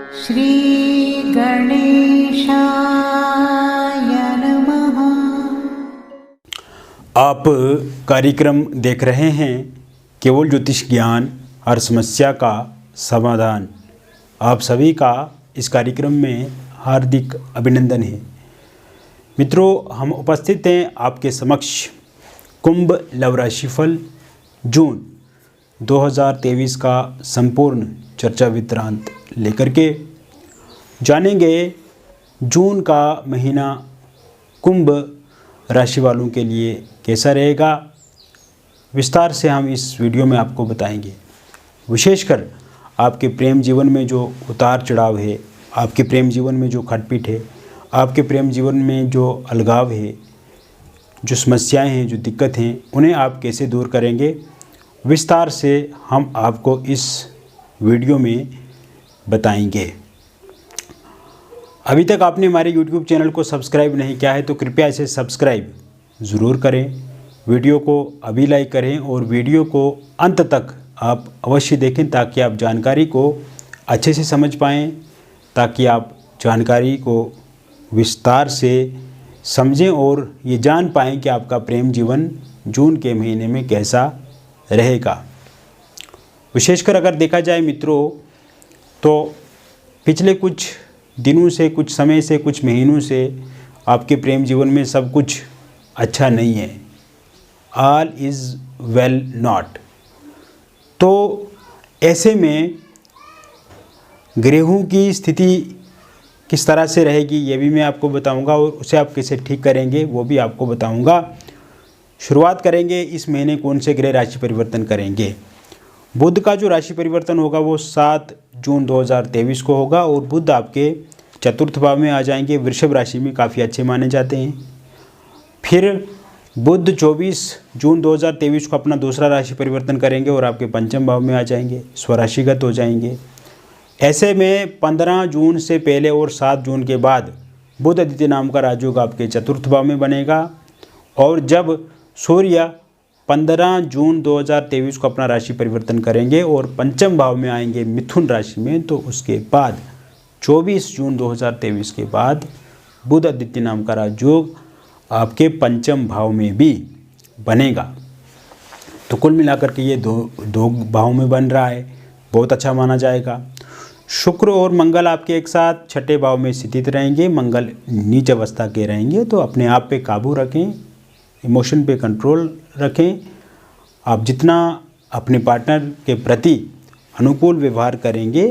श्री गणेशाय नमः। आप कार्यक्रम देख रहे हैं केवल ज्योतिष ज्ञान, हर समस्या का समाधान। आप सभी का इस कार्यक्रम में हार्दिक अभिनंदन है। मित्रों, हम उपस्थित हैं आपके समक्ष कुंभ लव राशिफल जून 2023 का संपूर्ण चर्चा विवरांत लेकर के। जानेंगे जून का महीना कुंभ राशि वालों के लिए कैसा रहेगा, विस्तार से हम इस वीडियो में आपको बताएंगे। विशेषकर आपके प्रेम जीवन में जो उतार चढ़ाव है, आपके प्रेम जीवन में जो खटपट है, आपके प्रेम जीवन में जो अलगाव है, जो समस्याएं हैं, जो दिक्कत हैं, उन्हें आप कैसे दूर करेंगे, विस्तार से हम आपको इस वीडियो में बताएंगे। अभी तक आपने हमारे YouTube चैनल को सब्सक्राइब नहीं किया है तो कृपया इसे सब्सक्राइब ज़रूर करें। वीडियो को अभी लाइक करें और वीडियो को अंत तक आप अवश्य देखें ताकि आप जानकारी को अच्छे से समझ पाएँ, ताकि आप जानकारी को विस्तार से समझें और ये जान पाएँ कि आपका प्रेम जीवन जून के महीने में कैसा रहेगा। विशेषकर अगर देखा जाए मित्रों, तो पिछले कुछ दिनों से, कुछ समय से, कुछ महीनों से आपके प्रेम जीवन में सब कुछ अच्छा नहीं है। All is well not. तो ऐसे में ग्रहों की स्थिति किस तरह से रहेगी ये भी मैं आपको बताऊंगा और उसे आप कैसे ठीक करेंगे वो भी आपको बताऊंगा। शुरुआत करेंगे इस महीने कौन से ग्रह राशि परिवर्तन करेंगे। बुध का जो राशि परिवर्तन होगा वो 7 जून 2023 को होगा और बुध आपके चतुर्थ भाव में आ जाएंगे। वृषभ राशि में काफ़ी अच्छे माने जाते हैं। फिर बुध 24 जून 2023 को अपना दूसरा राशि परिवर्तन करेंगे और आपके पंचम भाव में आ जाएंगे, स्वराशिगत हो जाएंगे। ऐसे में 15 जून से पहले और 7 जून के बाद बुध आदित्य नाम का राजयोग आपके चतुर्थ भाव में बनेगा और जब सूर्य 15 जून 2023 को अपना राशि परिवर्तन करेंगे और पंचम भाव में आएंगे मिथुन राशि में, तो उसके बाद 24 जून 2023 के बाद बुध आदित्य नाम का राजयोग आपके पंचम भाव में भी बनेगा। तो कुल मिलाकर के ये दो भाव में बन रहा है, बहुत अच्छा माना जाएगा। शुक्र और मंगल आपके एक साथ छठे भाव में स्थित रहेंगे। मंगल नीच अवस्था के रहेंगे, तो अपने आप पे काबू रखें, इमोशन पे कंट्रोल रखें। आप जितना अपने पार्टनर के प्रति अनुकूल व्यवहार करेंगे,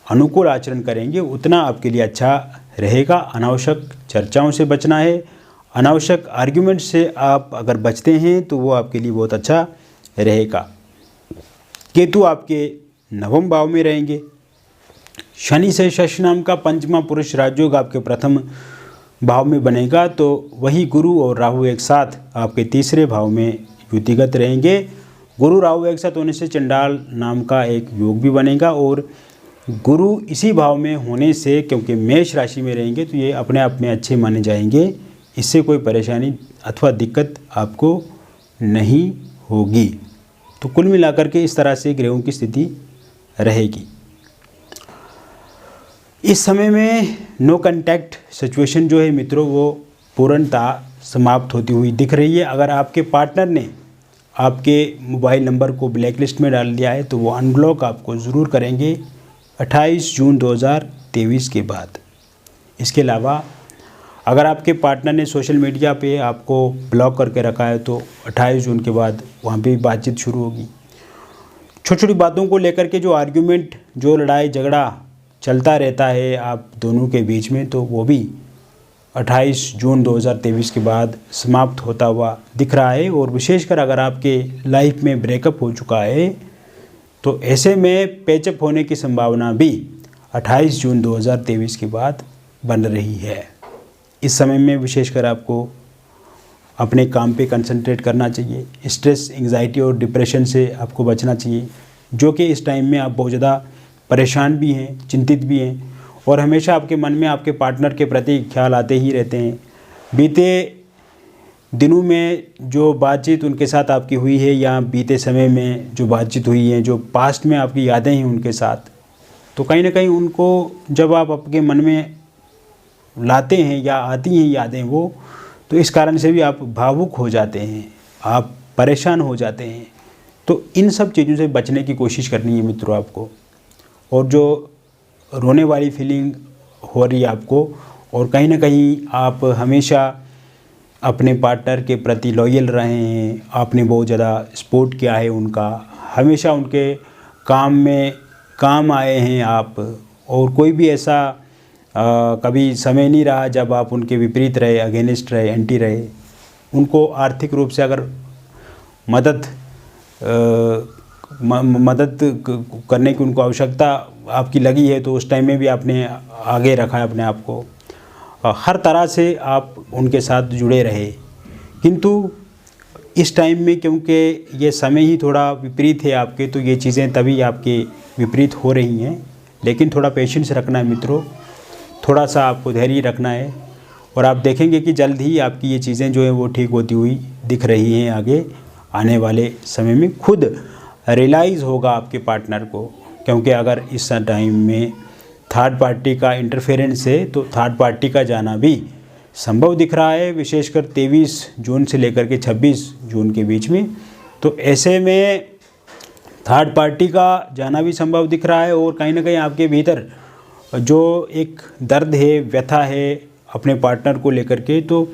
अनुकूल आचरण करेंगे, उतना आपके लिए अच्छा रहेगा। अनावश्यक चर्चाओं से बचना है। अनावश्यक आर्ग्यूमेंट से आप अगर बचते हैं तो वो आपके लिए बहुत अच्छा रहेगा। केतु आपके नवम भाव में रहेंगे। शनि से शश नाम का पंचमा पुरुष राजयोग आपके प्रथम भाव में बनेगा, तो वही गुरु और राहु एक साथ आपके तीसरे भाव में युतिगत रहेंगे। गुरु राहु एक साथ होने से चंडाल नाम का एक योग भी बनेगा और गुरु इसी भाव में होने से, क्योंकि मेष राशि में रहेंगे, तो ये अपने आप में अच्छे माने जाएंगे। इससे कोई परेशानी अथवा दिक्कत आपको नहीं होगी। तो कुल मिलाकर के इस तरह से ग्रहों की स्थिति रहेगी। इस समय में नो कांटेक्ट सिचुएशन जो है मित्रों, वो पूर्णतः समाप्त होती हुई दिख रही है। अगर आपके पार्टनर ने आपके मोबाइल नंबर को ब्लैक लिस्ट में डाल दिया है तो वो अनब्लॉक आपको ज़रूर करेंगे 28 जून 2023 के बाद। इसके अलावा अगर आपके पार्टनर ने सोशल मीडिया पे आपको ब्लॉक करके रखा है तो 28 जून के बाद वहाँ पे बातचीत शुरू होगी। छोटी छोटी बातों को लेकर के जो आर्ग्यूमेंट, जो लड़ाई झगड़ा चलता रहता है आप दोनों के बीच में, तो वो भी 28 जून 2023 के बाद समाप्त होता हुआ दिख रहा है। और विशेषकर अगर आपके लाइफ में ब्रेकअप हो चुका है तो ऐसे में पैचअप होने की संभावना भी 28 जून 2023 के बाद बन रही है। इस समय में विशेषकर आपको अपने काम पे कंसंट्रेट करना चाहिए। स्ट्रेस, एंग्जाइटी और डिप्रेशन से आपको बचना चाहिए, जो कि इस टाइम में आप बहुत ज़्यादा परेशान भी हैं, चिंतित भी हैं और हमेशा आपके मन में आपके पार्टनर के प्रति ख्याल आते ही रहते हैं। बीते दिनों में जो बातचीत उनके साथ आपकी हुई है या बीते समय में जो बातचीत हुई है, जो पास्ट में आपकी यादें हैं उनके साथ, तो कहीं ना कहीं उनको जब आप आपके मन में लाते हैं या आती हैं यादें वो, तो इस कारण से भी आप भावुक हो जाते हैं, आप परेशान हो जाते हैं। तो इन सब चीज़ों से बचने की कोशिश करनी है मित्रों आपको। और जो रोने वाली फीलिंग हो रही है आपको, और कहीं ना कहीं आप हमेशा अपने पार्टनर के प्रति लॉयल रहे हैं, आपने बहुत ज़्यादा सपोर्ट किया है उनका, हमेशा उनके काम में काम आए हैं आप, और कोई भी ऐसा कभी समय नहीं रहा जब आप उनके विपरीत रहे, अगेंस्ट रहे, एंटी रहे। उनको आर्थिक रूप से अगर मदद करने की उनको आवश्यकता आपकी लगी है, तो उस टाइम में भी आपने आगे रखा है अपने आप को, हर तरह से आप उनके साथ जुड़े रहे। किंतु इस टाइम में क्योंकि ये समय ही थोड़ा विपरीत है आपके, तो ये चीज़ें तभी आपके विपरीत हो रही हैं। लेकिन थोड़ा पेशेंस रखना है मित्रों, थोड़ा सा आपको धैर्य रखना है, और आप देखेंगे कि जल्द ही आपकी ये चीज़ें जो हैं वो ठीक होती हुई दिख रही हैं। आगे आने वाले समय में खुद रियलाइज़ होगा आपके पार्टनर को, क्योंकि अगर इस टाइम में थर्ड पार्टी का इंटरफेरेंस है तो थर्ड पार्टी का जाना भी संभव दिख रहा है, विशेषकर 23 जून से लेकर के 26 जून के बीच में। तो ऐसे में थर्ड पार्टी का जाना भी संभव दिख रहा है, और कहीं ना कहीं आपके भीतर जो एक दर्द है, व्यथा है अपने पार्टनर को लेकर के, तो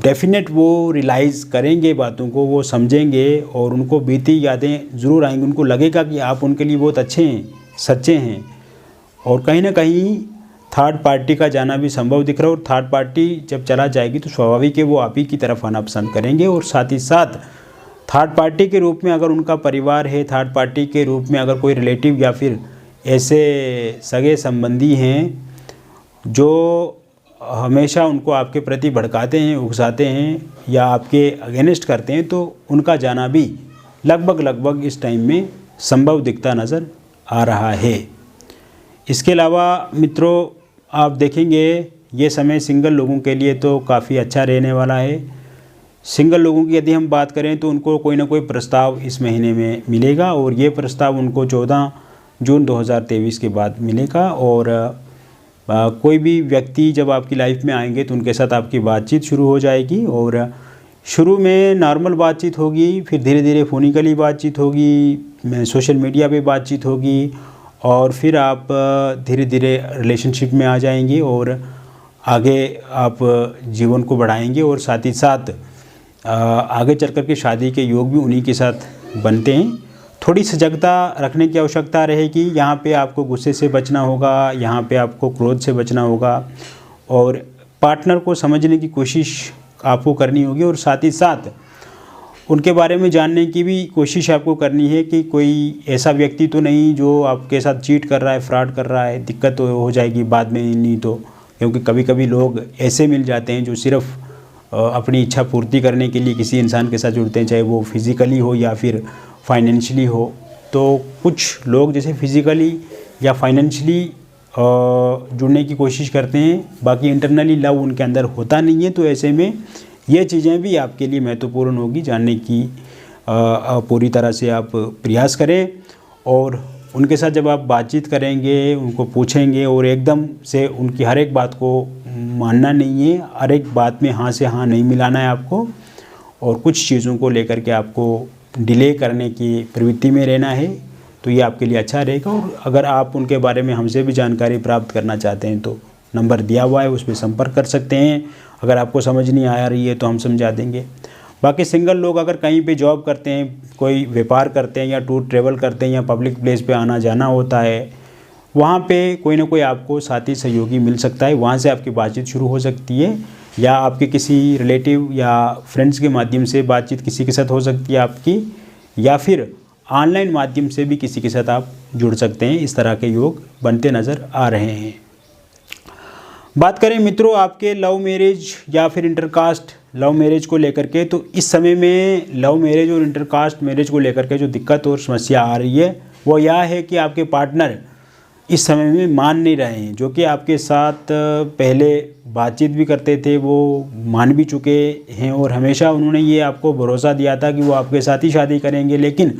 डेफिनेट वो रियलाइज़ करेंगे बातों को, वो समझेंगे, और उनको बीती यादें ज़रूर आएंगी। उनको लगेगा कि आप उनके लिए बहुत अच्छे हैं, सच्चे हैं। और कहीं ना कहीं थर्ड पार्टी का जाना भी संभव दिख रहा है, और थर्ड पार्टी जब चला जाएगी तो स्वाभाविक है वो आप ही की तरफ आना पसंद करेंगे। और साथ ही साथ थर्ड पार्टी के रूप में अगर उनका परिवार है, थर्ड पार्टी के रूप में अगर कोई रिलेटिव या फिर ऐसे सगे संबंधी हैं जो हमेशा उनको आपके प्रति भड़काते हैं, उकसाते हैं या आपके अगेंस्ट करते हैं, तो उनका जाना भी लगभग इस टाइम में संभव दिखता नज़र आ रहा है। इसके अलावा मित्रों आप देखेंगे ये समय सिंगल लोगों के लिए तो काफ़ी अच्छा रहने वाला है। सिंगल लोगों की यदि हम बात करें तो उनको कोई ना कोई प्रस्ताव इस महीने में मिलेगा, और ये प्रस्ताव उनको 14 जून 2023 के बाद मिलेगा। और कोई भी व्यक्ति जब आपकी लाइफ में आएंगे तो उनके साथ आपकी बातचीत शुरू हो जाएगी, और शुरू में नॉर्मल बातचीत होगी, फिर धीरे धीरे फोनिकली बातचीत होगी, सोशल मीडिया पे बातचीत होगी, और फिर आप धीरे धीरे रिलेशनशिप में आ जाएंगे और आगे आप जीवन को बढ़ाएंगे। और साथ ही साथ आगे चल कर के शादी के योग भी उन्हीं के साथ बनते हैं। थोड़ी सजगता रखने की आवश्यकता रहेगी। यहाँ पे आपको गुस्से से बचना होगा, यहाँ पे आपको क्रोध से बचना होगा, और पार्टनर को समझने की कोशिश आपको करनी होगी। और साथ ही साथ उनके बारे में जानने की भी कोशिश आपको करनी है कि कोई ऐसा व्यक्ति तो नहीं जो आपके साथ चीट कर रहा है, फ्रॉड कर रहा है। दिक्कत तो हो जाएगी बाद में नहीं तो, क्योंकि कभी कभी लोग ऐसे मिल जाते हैं जो सिर्फ अपनी इच्छा पूर्ति करने के लिए किसी इंसान के साथ जुड़ते हैं, चाहे वो फिज़िकली हो या फिर फाइनेंशियली हो। तो कुछ लोग जैसे फिज़िकली या फाइनेंशियली जुड़ने की कोशिश करते हैं, बाकी इंटरनली लव उनके अंदर होता नहीं है। तो ऐसे में ये चीज़ें भी आपके लिए महत्वपूर्ण होगी जानने की। पूरी तरह से आप प्रयास करें, और उनके साथ जब आप बातचीत करेंगे, उनको पूछेंगे, और एकदम से उनकी हर एक बात को मानना नहीं है, हर एक बात में हाँ से हाँ नहीं मिलाना है आपको, और कुछ चीज़ों को लेकर के आपको डिले करने की प्रवृत्ति में रहना है। तो ये आपके लिए अच्छा रहेगा। और अगर आप उनके बारे में हमसे भी जानकारी प्राप्त करना चाहते हैं तो नंबर दिया हुआ है, उस पर संपर्क कर सकते हैं। अगर आपको समझ नहीं आ रही है तो हम समझा देंगे। बाकी सिंगल लोग अगर कहीं पे जॉब करते हैं, कोई व्यापार करते हैं, या टूर ट्रेवल करते हैं, या पब्लिक प्लेस पे आना जाना होता है, वहाँ पे कोई ना कोई आपको साथी सहयोगी मिल सकता है। वहाँ से आपकी बातचीत शुरू हो सकती है, या आपके किसी रिलेटिव या फ्रेंड्स के माध्यम से बातचीत किसी के साथ हो सकती है आपकी, या फिर ऑनलाइन माध्यम से भी किसी के साथ आप जुड़ सकते हैं। इस तरह के योग बनते नज़र आ रहे हैं। बात करें मित्रों आपके लव मैरिज या फिर इंटरकास्ट लव मैरिज को लेकर के, तो इस समय में लव मैरिज और इंटरकास्ट मैरिज को लेकर के जो दिक्कत और समस्या आ रही है वो यह है कि आपके पार्टनर इस समय में मान नहीं रहे हैं। जो कि आपके साथ पहले बातचीत भी करते थे, वो मान भी चुके हैं, और हमेशा उन्होंने ये आपको भरोसा दिया था कि वो आपके साथ ही शादी करेंगे। लेकिन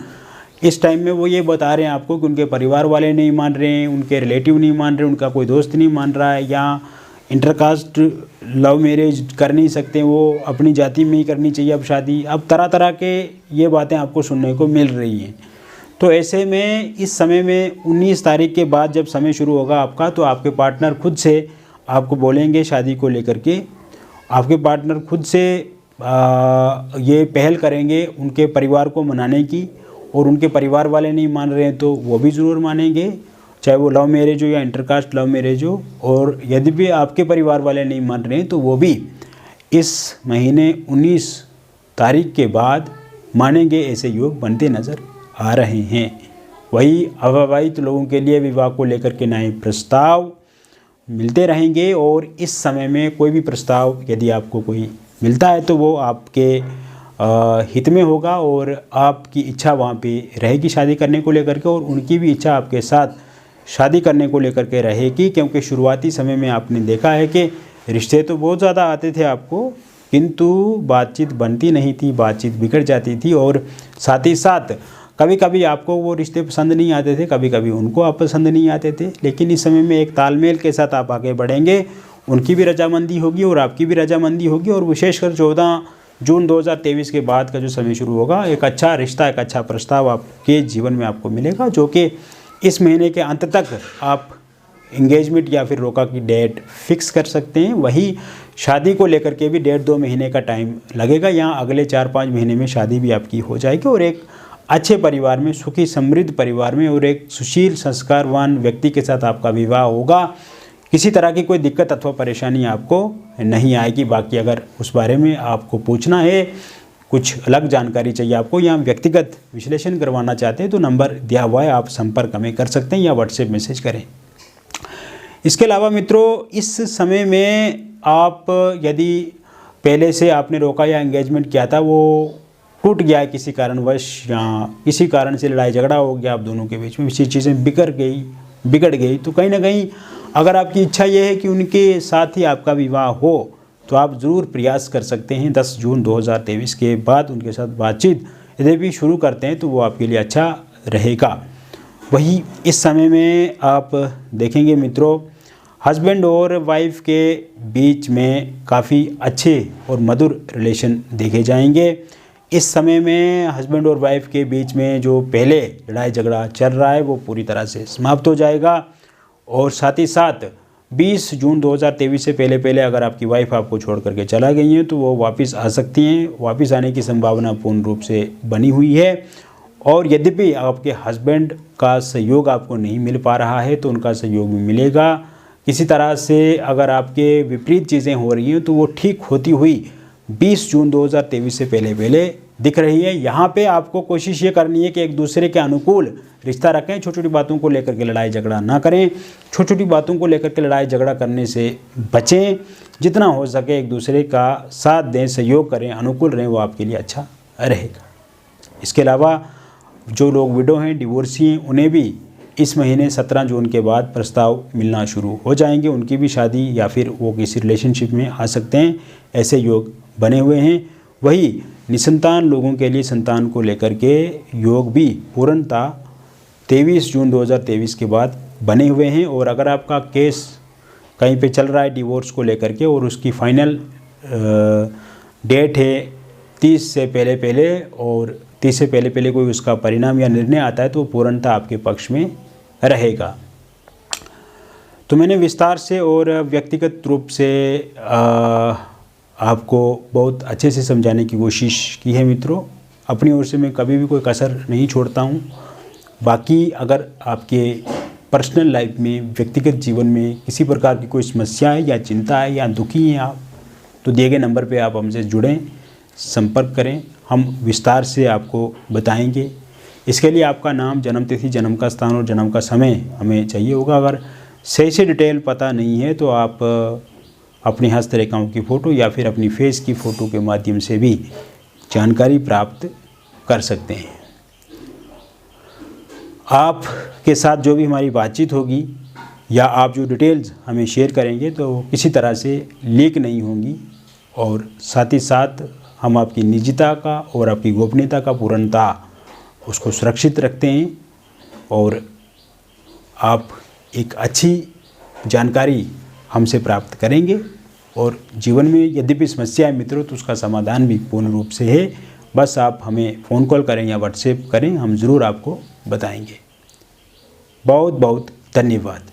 इस टाइम में वो ये बता रहे हैं आपको कि उनके परिवार वाले नहीं मान रहे हैं, उनके रिलेटिव नहीं मान रहे, उनका कोई दोस्त नहीं मान रहा है, या इंटरकास्ट लव मैरिज कर नहीं सकते, वो अपनी जाति में ही करनी चाहिए अब शादी। अब तरह तरह के ये बातें आपको सुनने को मिल रही हैं। तो ऐसे में इस समय में 19 तारीख के बाद जब समय शुरू होगा आपका, तो आपके पार्टनर खुद से आपको बोलेंगे शादी को लेकर के। आपके पार्टनर खुद से ये पहल करेंगे उनके परिवार को मनाने की, और उनके परिवार वाले नहीं मान रहे हैं तो वो भी ज़रूर मानेंगे, चाहे वो लव मैरिज हो या इंटरकास्ट लव मैरिज हो। और यदि भी आपके परिवार वाले नहीं मान रहे हैं तो वो भी इस महीने 19 तारीख के बाद मानेंगे। ऐसे योग बनते नज़र आ रहे हैं। वही अविवाहित लोगों के लिए विवाह को लेकर के नए प्रस्ताव मिलते रहेंगे, और इस समय में कोई भी प्रस्ताव यदि आपको कोई मिलता है तो वो आपके हित में होगा, और आपकी इच्छा वहाँ पे रहेगी शादी करने को लेकर के, और उनकी भी इच्छा आपके साथ शादी करने को लेकर के रहेगी। क्योंकि शुरुआती समय में आपने देखा है कि रिश्ते तो बहुत ज़्यादा आते थे आपको, किंतु बातचीत बनती नहीं थी, बातचीत बिगड़ जाती थी, और साथ ही साथ कभी कभी आपको वो रिश्ते पसंद नहीं आते थे, कभी कभी उनको आप पसंद नहीं आते थे। लेकिन इस समय में एक तालमेल के साथ आप आगे बढ़ेंगे, उनकी भी रजामंदी होगी और आपकी भी रजामंदी होगी, और विशेषकर 14 जून 2023 के बाद का जो समय शुरू होगा, एक अच्छा रिश्ता, एक अच्छा प्रस्ताव आपके जीवन में आपको मिलेगा, जो कि इस महीने के अंत तक आप इंगेजमेंट या फिर रोका की डेट फिक्स कर सकते हैं। वही शादी को लेकर के भी 1.5-2 महीने का टाइम लगेगा, यहाँ अगले 4-5 महीने में शादी भी आपकी हो जाएगी, और एक अच्छे परिवार में, सुखी समृद्ध परिवार में, और एक सुशील संस्कारवान व्यक्ति के साथ आपका विवाह होगा। किसी तरह की कोई दिक्कत अथवा परेशानी आपको नहीं आएगी। बाकी अगर उस बारे में आपको पूछना है, कुछ अलग जानकारी चाहिए आपको, या व्यक्तिगत विश्लेषण करवाना चाहते हैं, तो नंबर दिया हुआ है, आप संपर्क हमें कर सकते हैं या व्हाट्सएप मैसेज करें। इसके अलावा मित्रों, इस समय में आप यदि पहले से आपने रोका या एंगेजमेंट किया था, वो टूट गया है किसी कारणवश, या किसी कारण से लड़ाई झगड़ा हो गया आप दोनों के बीच में, किसी चीज़ें बिगड़ गई, तो कहीं ना कहीं अगर आपकी इच्छा ये है कि उनके साथ ही आपका विवाह हो, तो आप ज़रूर प्रयास कर सकते हैं। 10 जून 2023 के बाद उनके साथ बातचीत यदि भी शुरू करते हैं तो वो आपके लिए अच्छा रहेगा। वही इस समय में आप देखेंगे मित्रों, हस्बैंड और वाइफ के बीच में काफ़ी अच्छे और मधुर रिलेशन देखे जाएंगे। इस समय में हस्बैंड और वाइफ के बीच में जो पहले लड़ाई झगड़ा चल रहा है वो पूरी तरह से समाप्त हो जाएगा, और साथ ही साथ 20 जून 2023 से पहले अगर आपकी वाइफ आपको छोड़ करके चला गई हैं तो वो वापस आ सकती हैं। वापस आने की संभावना पूर्ण रूप से बनी हुई है। और यद्यपि आपके हस्बैंड का सहयोग आपको नहीं मिल पा रहा है तो उनका सहयोग भी मिलेगा। किसी तरह से अगर आपके विपरीत चीज़ें हो रही हैं तो वो ठीक होती हुई 20 जून 2023 से पहले दिख रही है। यहाँ पे आपको कोशिश ये करनी है कि एक दूसरे के अनुकूल रिश्ता रखें, छोटी छोटी बातों को लेकर के लड़ाई झगड़ा ना करें, छोटी छोटी बातों को लेकर के लड़ाई झगड़ा करने से बचें। जितना हो सके एक दूसरे का साथ दें, सहयोग करें, अनुकूल रहें, वो आपके लिए अच्छा रहेगा। इसके अलावा जो लोग विडो हैं, डिवोर्सी हैं, उन्हें भी इस महीने 17 जून के बाद प्रस्ताव मिलना शुरू हो जाएंगे। उनकी भी शादी या फिर वो किसी रिलेशनशिप में आ सकते हैं, ऐसे योग बने हुए हैं। वही निसंतान लोगों के लिए संतान को लेकर के योग भी पूर्णतः 23 जून 2023 के बाद बने हुए हैं। और अगर आपका केस कहीं पे चल रहा है डिवोर्स को लेकर के और उसकी फाइनल डेट है 30 से पहले और 30 से पहले कोई उसका परिणाम या निर्णय आता है तो पूर्णतः आपके पक्ष में रहेगा। तो मैंने विस्तार से और व्यक्तिगत रूप से आपको बहुत अच्छे से समझाने की कोशिश की है मित्रों। अपनी ओर से मैं कभी भी कोई कसर नहीं छोड़ता हूँ। बाकी अगर आपके पर्सनल लाइफ में, व्यक्तिगत जीवन में किसी प्रकार की कोई समस्या है या चिंता है या दुखी हैं आप, तो दिए गए नंबर पे आप हमसे जुड़ें, संपर्क करें, हम विस्तार से आपको बताएंगे। इसके लिए आपका नाम, जन्म तिथि, जन्म का स्थान और जन्म का समय हमें चाहिए होगा। अगर सही से डिटेल पता नहीं है तो आप अपनी हस्तरेखाओं की फ़ोटो या फिर अपनी फेस की फ़ोटो के माध्यम से भी जानकारी प्राप्त कर सकते हैं। आपके साथ जो भी हमारी बातचीत होगी या आप जो डिटेल्स हमें शेयर करेंगे तो किसी तरह से लीक नहीं होंगी, और साथ ही साथ हम आपकी निजता का और आपकी गोपनीयता का पूर्णतः उसको सुरक्षित रखते हैं और आप एक अच्छी जानकारी हमसे प्राप्त करेंगे। और जीवन में यद्यपि समस्या है मित्रों, तो उसका समाधान भी पूर्ण रूप से है। बस आप हमें फ़ोन कॉल करें या व्हाट्सएप करें, हम ज़रूर आपको बताएंगे। बहुत बहुत धन्यवाद।